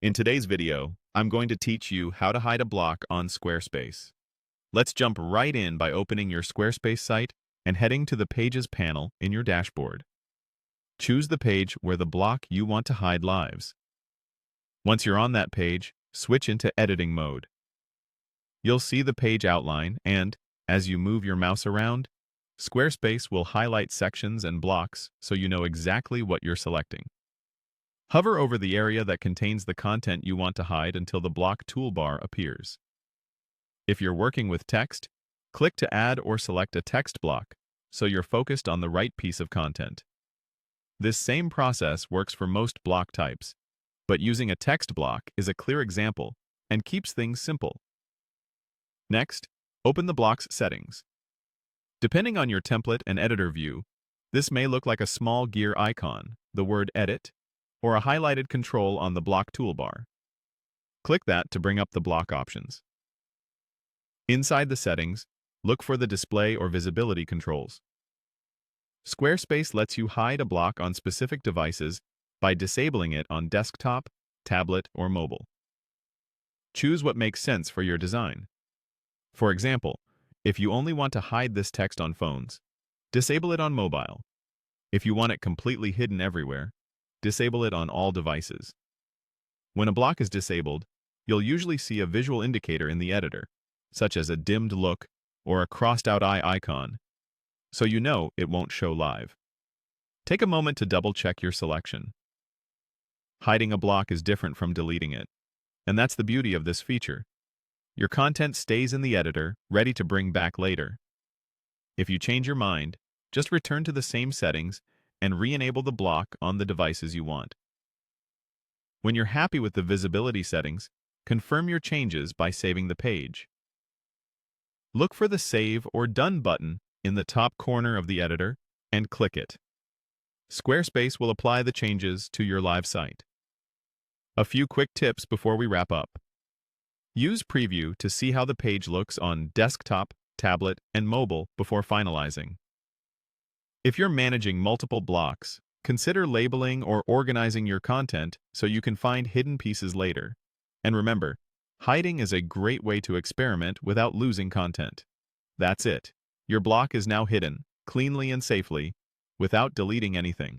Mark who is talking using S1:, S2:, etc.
S1: In today's video, I'm going to teach you how to hide a block on Squarespace. Let's jump right in by opening your Squarespace site and heading to the Pages panel in your dashboard. Choose the page where the block you want to hide lives. Once you're on that page, switch into editing mode. You'll see the page outline and, as you move your mouse around, Squarespace will highlight sections and blocks so you know exactly what you're selecting. Hover over the area that contains the content you want to hide until the block toolbar appears. If you're working with text, click to add or select a text block so you're focused on the right piece of content. This same process works for most block types, but using a text block is a clear example and keeps things simple. Next, open the block's settings. Depending on your template and editor view, this may look like a small gear icon, the word Edit, or a highlighted control on the block toolbar. Click that to bring up the block options. Inside the settings, look for the display or visibility controls. Squarespace lets you hide a block on specific devices by disabling it on desktop, tablet, or mobile. Choose what makes sense for your design. For example, if you only want to hide this text on phones, disable it on mobile. If you want it completely hidden everywhere, disable it on all devices. When a block is disabled, you'll usually see a visual indicator in the editor, such as a dimmed look or a crossed-out eye icon, so you know it won't show live. Take a moment to double-check your selection. Hiding a block is different from deleting it, and that's the beauty of this feature. Your content stays in the editor, ready to bring back later. If you change your mind, just return to the same settings and re-enable the block on the devices you want. When you're happy with the visibility settings, confirm your changes by saving the page. Look for the Save or Done button in the top corner of the editor and click it. Squarespace will apply the changes to your live site. A few quick tips before we wrap up. Use Preview to see how the page looks on desktop, tablet, and mobile before finalizing. If you're managing multiple blocks, consider labeling or organizing your content so you can find hidden pieces later. And remember, hiding is a great way to experiment without losing content. That's it. Your block is now hidden, cleanly and safely, without deleting anything.